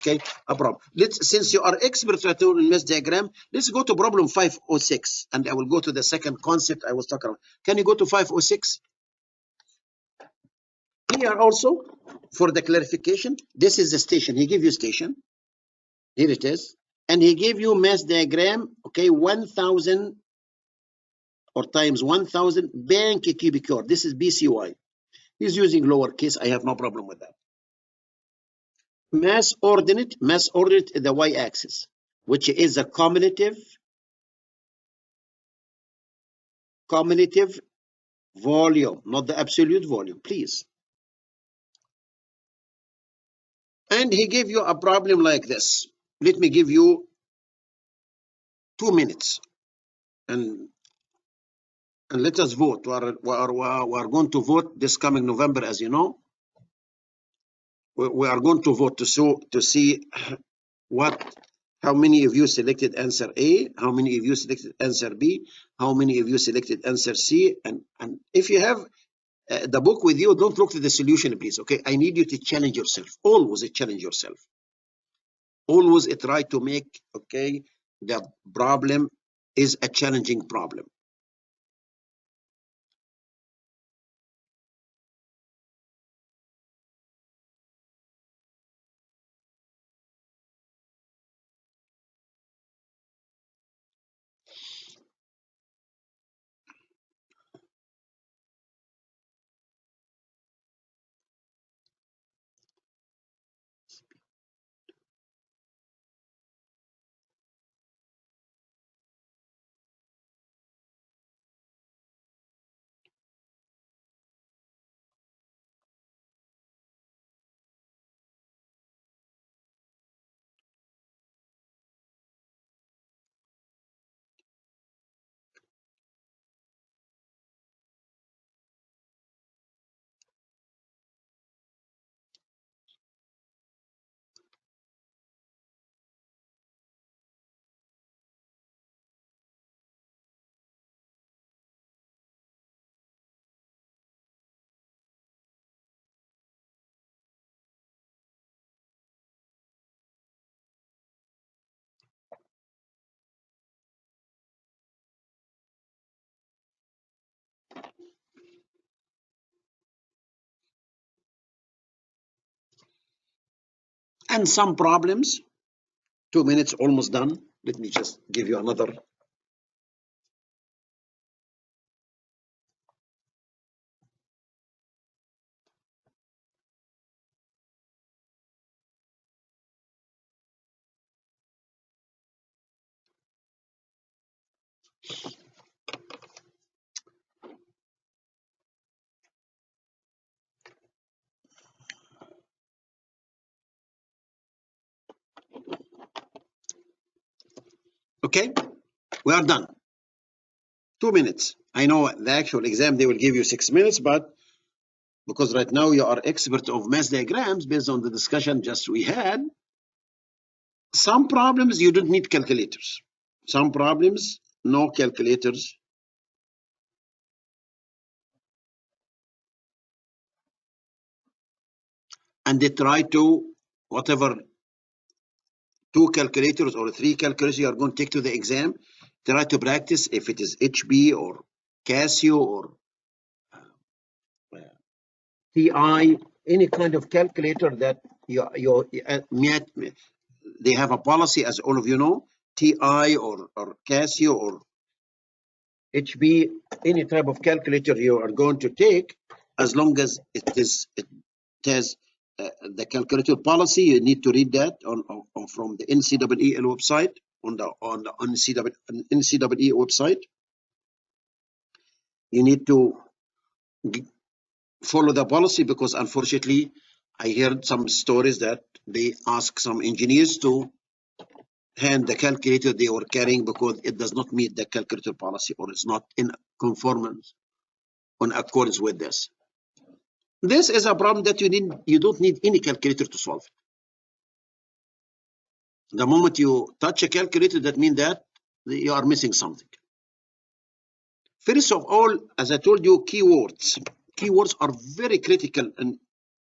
Okay, a problem. Since you are expert right now in mass diagram, let's go to problem 506, and I will go to the second concept I was talking about. Can you go to 506? Here also, for the clarification, this is the station. He gave you station. Here it is. And he gave you mass diagram, okay, 1,000 or times 1,000 bank cubic yard. This is BCY. He's using lowercase. I have no problem with that. Mass ordinate the y-axis, which is a cumulative volume, not the absolute volume, please. And he gave you a problem like this. Let me give you 2 minutes, and let us vote. We are going to vote this coming November, as you know. We are going to vote to see how many of you selected answer A, how many of you selected answer B, how many of you selected answer C, and if you have the book with you, don't look to the solution, please. Okay, I need you to challenge yourself. Always challenge yourself. Always try to make, okay, the problem is a challenging problem. And some problems, 2 minutes almost done. Let me just give you another. Okay, we are done. 2 minutes. I know the actual exam, they will give you 6 minutes, but because right now you are expert of mass diagrams based on the discussion just we had, some problems you don't need calculators. Some problems, no calculators. And they try to, whatever 2 calculators or 3 calculators you are going to take to the exam, try to practice if it is HB or Casio or TI, any kind of calculator that they have a policy, as all of you know, TI or Casio or HB, any type of calculator you are going to take, as long as it has the calculator policy, you need to read that on from the NCEE website, on the NCEE website. You need to follow the policy, because unfortunately I heard some stories that they ask some engineers to hand the calculator they were carrying because it does not meet the calculator policy or it's not in conformance on accordance with this. This is a problem that you don't need any calculator to solve it. The moment you touch a calculator, that means that you are missing something. First of all, as I told you, keywords. Keywords are very critical, and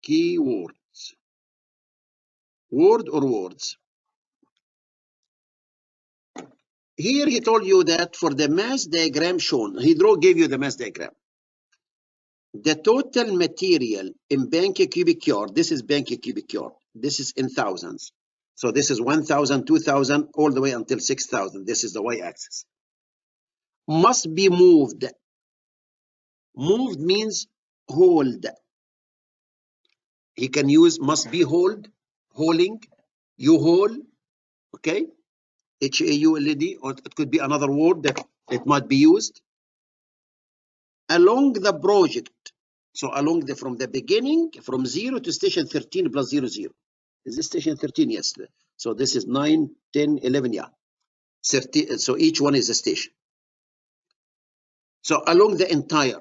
keywords. Word or words? Here he told you that for the mass diagram shown, he gave you the mass diagram. The total material in Bank cubic yard, this is Bank cubic yard, this is in thousands. So this is 1,000, 2,000, all the way until 6,000. This is the y-axis. Must be moved. Moved means hold. He can use must be hold, hauling, you haul, okay? H-A-U-L-D, or it could be another word that it might be used. Along the project. So along from the beginning, from 0 to station 13 plus 0, 0. Is this station 13? Yes. So this is 9, 10, 11, yeah. 30, so each one is a station. So along the entire.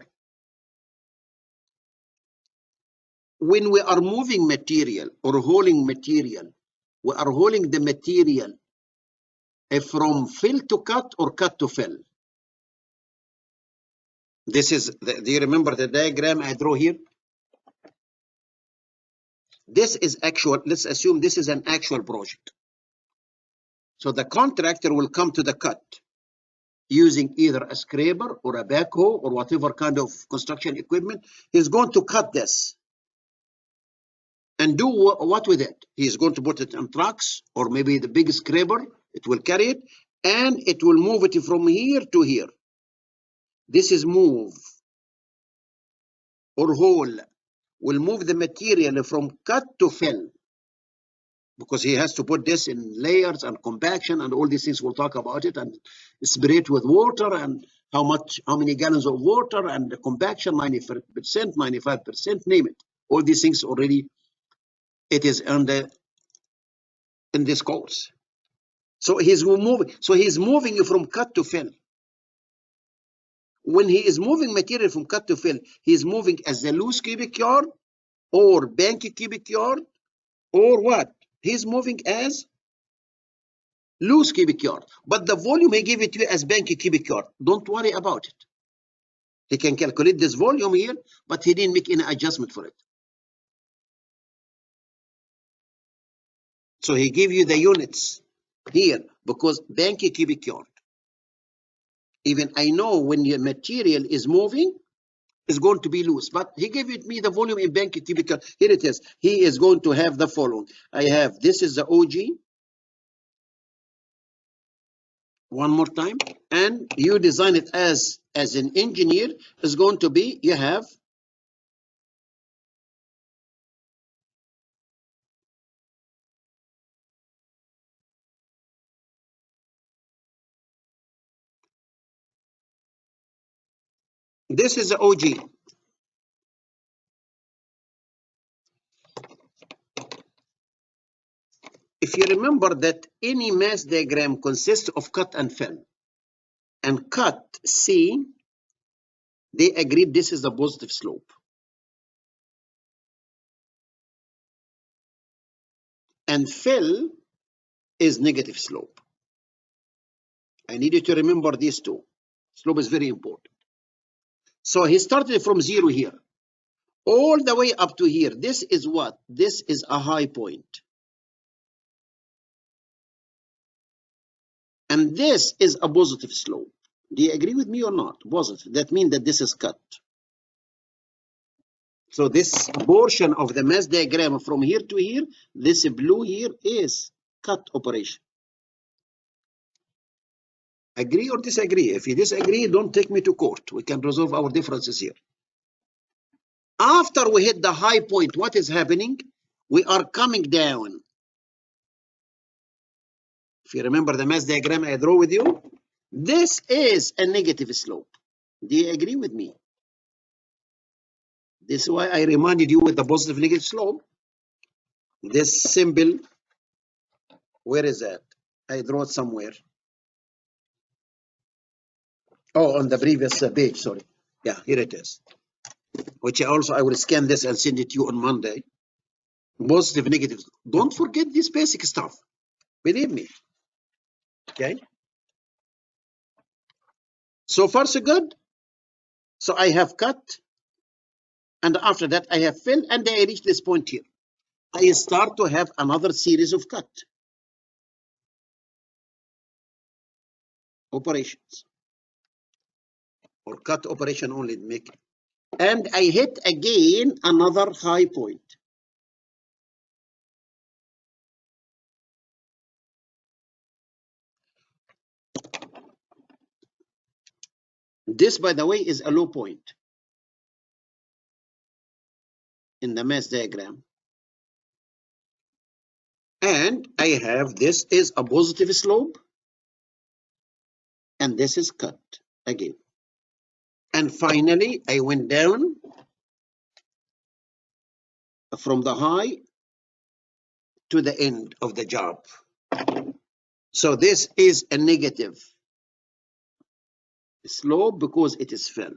When we are moving material or hauling material, we are hauling the material from fill to cut or cut to fill. This is, do you remember the diagram I draw here? This is actual, let's assume this is an actual project. So the contractor will come to the cut using either a scraper or a backhoe or whatever kind of construction equipment. He's going to cut this and do what with it? He's going to put it on trucks or maybe the big scraper, it will carry it and it will move it from here to here. This is move or haul. Will move the material from cut to fill because he has to put this in layers and compaction and all these things. We'll talk about it and spray it with water and how many gallons of water and the compaction 90%, 95%, name it. All these things already it is in this course. So he's moving. So he's moving you from cut to fill. When he is moving material from cut to fill, he's moving as a loose cubic yard or Bank cubic yard or what? He's moving as loose cubic yard. But the volume he gave it to you as Bank cubic yard. Don't worry about it. He can calculate this volume here, but he didn't make any adjustment for it. So he gave you the units here because Bank cubic yard. Even I know when your material is moving, it's going to be loose, but he gave it me the volume in Bank cubic yard. Here it is. He is going to have the following. I have, this is the OG. One more time. And you design it as an engineer is going to be, you have this is the OG. If you remember that any mass diagram consists of cut and fill, and cut C, they agreed this is the positive slope. And fill is negative slope. I need you to remember these two. Slope is very important. So he started from 0 here, all the way up to here. This is what? This is a high point. And this is a positive slope. Do you agree with me or not? Positive. That means that this is cut. So this portion of the mass diagram from here to here, this blue here is cut operation. Agree or disagree? If you disagree, don't take me to court. We can resolve our differences here. After we hit the high point, what is happening? We are coming down. If you remember the mass diagram I draw with you, this is a negative slope. Do you agree with me? This is why I reminded you with the positive negative slope. This symbol, where is that? I draw it somewhere. Oh, on the previous page, sorry. Yeah, here it is. Which I will scan this and send it to you on Monday. Positive, negative. Don't forget this basic stuff. Believe me. Okay. So far, so good. So I have cut. And after that, I have fill. And I reach this point here. I start to have another series of cut operations, or cut operation only make it. And I hit again another high point. This, by the way, is a low point in the mass diagram. And I have, this is a positive slope, and this is cut again. And finally, I went down from the high to the end of the job. So this is a negative slope because it is fell.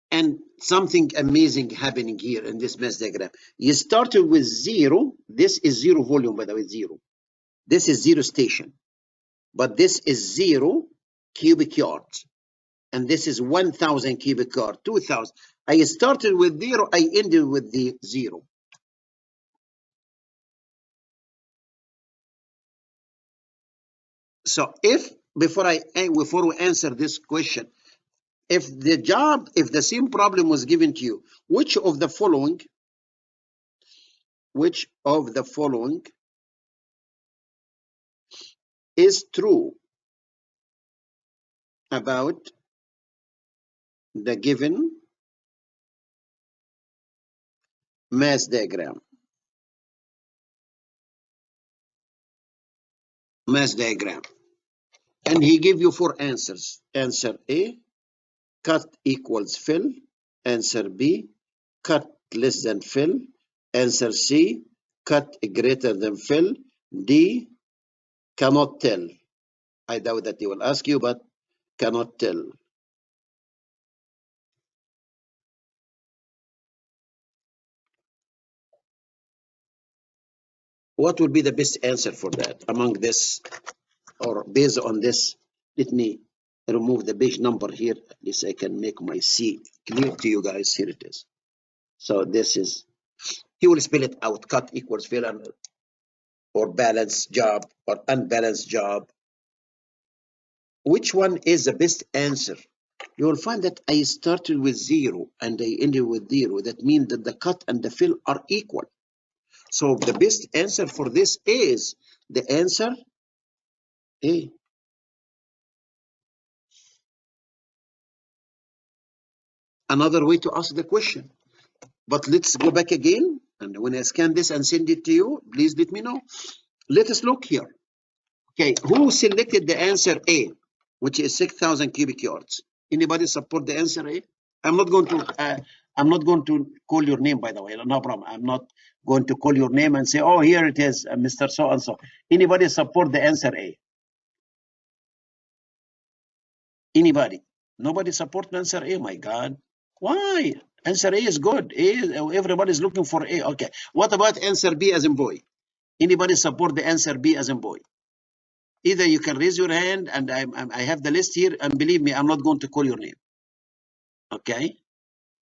And something amazing happening here in this mass diagram. You started with 0. This is 0 volume, by the way, 0. This is 0 station. But this is 0 cubic yards. And this is 1,000 cubic yard, 2,000. I started with 0. I ended with the 0. So if, before we answer this question, if the same problem was given to you, which of the following is true about the given mass diagram? And he gave you 4 answers. Answer A, cut equals fill. Answer B, cut less than fill. Answer C, cut greater than fill. D, cannot tell. I doubt that they will ask you, but cannot tell. What would be the best answer for that among this, or based on this? Let me remove the page number here. At least I can make my C clear to you guys. Here it is. So this is, he will spell it out. Cut equals fill, or balanced job, or unbalanced job. Which one is the best answer? You will find that I started with 0 and I ended with 0. That means that the cut and the fill are equal. So the best answer for this is the answer A. Another way to ask the question. But let's go back again. And when I scan this and send it to you, please let me know. Let us look here. Okay, who selected the answer A, which is 6,000 cubic yards? Anybody support the answer A? I'm not going to call your name, by the way. No problem. I'm not going to call your name and say, oh, here it is, Mr. So and so. Anybody support the answer A? Anybody? Nobody support the answer A. My God, why? Answer A is good. Everybody is looking for A. Okay. What about answer B as in boy? Anybody support the answer B as in boy? Either you can raise your hand, and I have the list here, and believe me, I'm not going to call your name. Okay.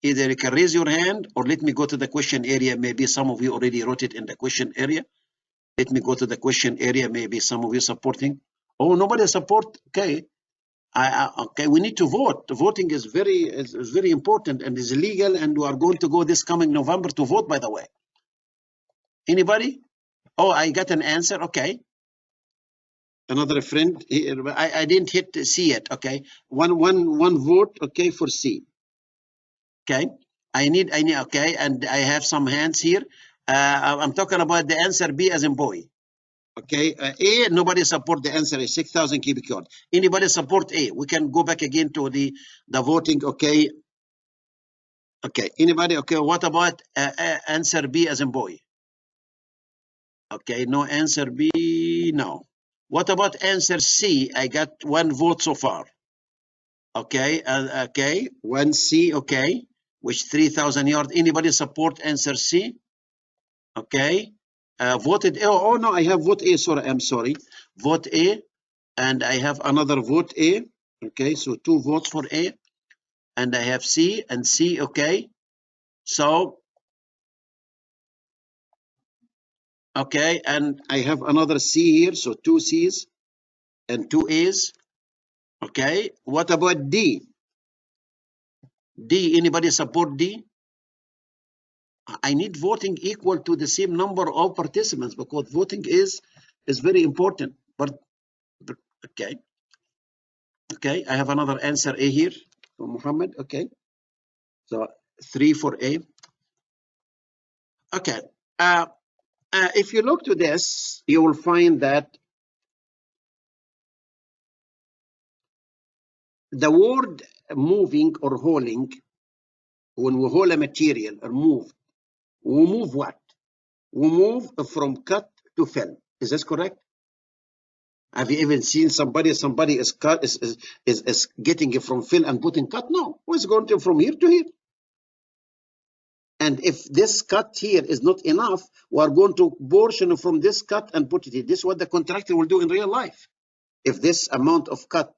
Either you can raise your hand, or let me go to the question area. Maybe some of you already wrote it in the question area. Let me go to the question area. Maybe some of you supporting. Oh, nobody support. Okay. Okay, we need to vote. Voting is very important and is legal, and we are going to go this coming November to vote, by the way. Anybody? Oh, I got an answer. Okay. Another friend. I didn't hit C yet. Okay. One vote. Okay, for C. Okay. I need. Okay, and I have some hands here. I'm talking about the answer B as in boy. Okay, A, nobody support the answer is 6,000 cubic yard. Anybody support A? We can go back again to the voting. Okay. Okay, anybody? Okay, what about answer B as in boy? Okay, no answer B, no. What about answer C? I got 1 vote so far. Okay, okay, 1 C, okay, which 3,000 yards. Anybody support answer C? Okay. Voted A. Oh no, I have vote A. Sorry, I'm sorry. Vote A, and I have another vote A. Okay, so 2 votes for A. and I have C and C, okay? So, okay, and I have another C here, so 2 C's and 2 A's, okay? What about D? D, anybody support D? I need voting equal to the same number of participants because voting is very important. But okay, okay, I have another answer A here for Muhammad. Okay, so 3 for A. Okay, if you look to this, you will find that the word moving or hauling, when we haul a material or move, we move what? We move from cut to fill. Is this correct? Have you even seen somebody is cut is getting it from fill and putting cut? No, it's going to from here to here. And if this cut here is not enough, we are going to portion from this cut and put it here. This is what the contractor will do in real life. If this amount of cut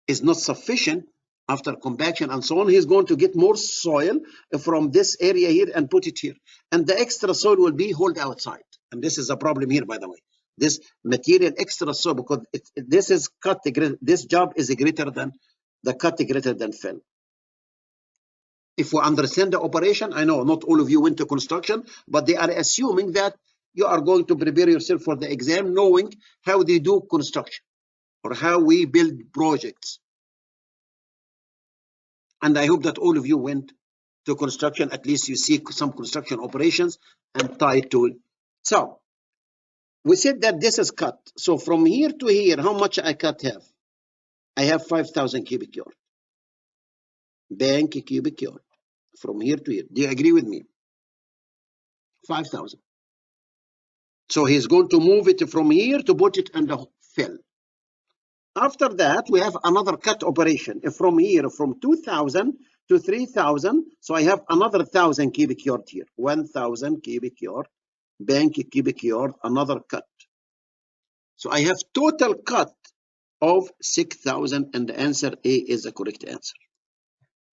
is not sufficient after compaction and so on, he's going to get more soil from this area here and put it here. And the extra soil will be hauled outside. And this is a problem here, by the way. This material extra soil, because this is cut, this job is greater than the cut greater than fill. If we understand the operation, I know not all of you went to construction, but they are assuming that you are going to prepare yourself for the exam knowing how they do construction or how we build projects. And I hope that all of you went to construction, at least you see some construction operations and tie to it. So we said that this is cut. So from here to here, how much I cut have? I have 5,000 cubic yard. Bank cubic yard. From here to here. Do you agree with me? 5,000. So he's going to move it from here to put it in the fill. After that, we have another cut operation. From here, from 2,000 to 3,000. So I have another 1,000 cubic yard here. 1,000 cubic yard. Bank cubic yard, another cut. So I have total cut of 6,000, and the answer A is the correct answer.